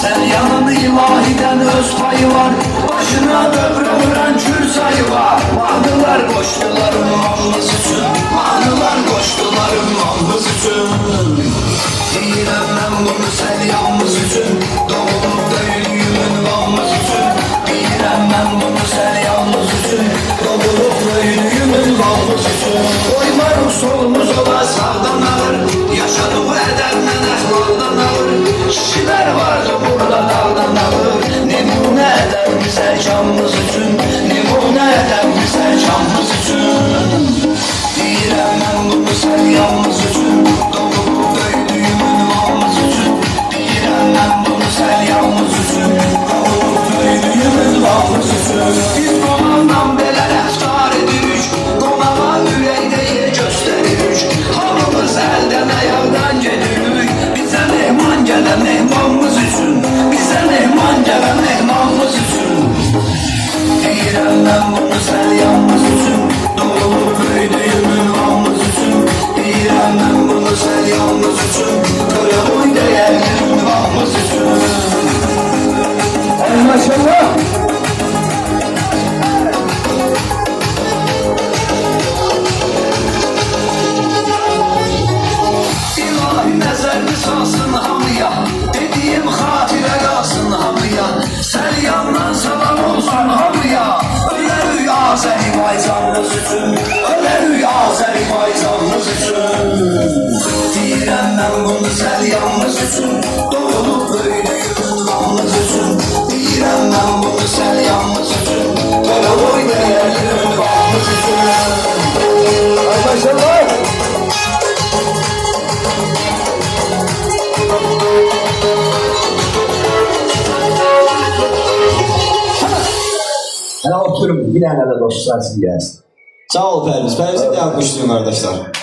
Selyanın ilahiden öz payı var. Başına dövrə vuran kür sayı var. Mahnılar koştular ummamız üçün. Mahnılar koştular ummamız üçün. Deyirəm mən bunu Selyanımız üçün. Doğulup böyüyüm ünvanımız üçün. Deyirəm mən bunu Selyanımız üçün. Doğulup böyüyüm ünvanımız üçün. Koymarım solumuz ola sağdan alır. Yaşadığı ədəblə əxlaqdan alır. Kişilər vardı burada dağdan alır. Nemunə ədəb bizə canımız üçün. Nemunə ədəb bizə canımız üçün. Deyirəm mən bunu Selyanımız üçün. Doğulup böyüdüyüm ünvanımız üçün. Deyirəm mən bunu Selyanımız üçün. Doğulup böyüdüyüm ünvanımız üçün. Biz onunla belə rəftar edirik. Qonağa ürəkdə yer göstəririk. Hamımız əldən ayaqdan gedirik. Bizə mehman gələn mehmanımız üçün. Bizə mehman gələn mehmanımız üçün. Deyirəm mən bunu Selyanımız üçün. Doğulup böyüdüyüm ünvanımız üçün. Deyirəm mən bunu Selyanımız üçün. Toya boy dəyərli ünvanımız üçün. Ay maşallah. İlahi nəzərli salsın hamıya. Dediyim xatirə qalsın hamıya. Selyandan salam olsun hamıya. Ölərük Azərbaycanımız üçün. Ölərük Azərbaycanımız üçün. Deyirəm mən bunu Selyanımız üçün. Doğulup böyüdüyüm ünvanımız üçün. Deyirəm mən bunu Selyanımız üçün. Qara boy dəyərli ünvanımız üçün. Ay maşallah. Hələ oturun, bir dənə də dostlar siz gəlsin. Sağ ol Pərviz. Pərviz'e de alkışlayın arkadaşlar.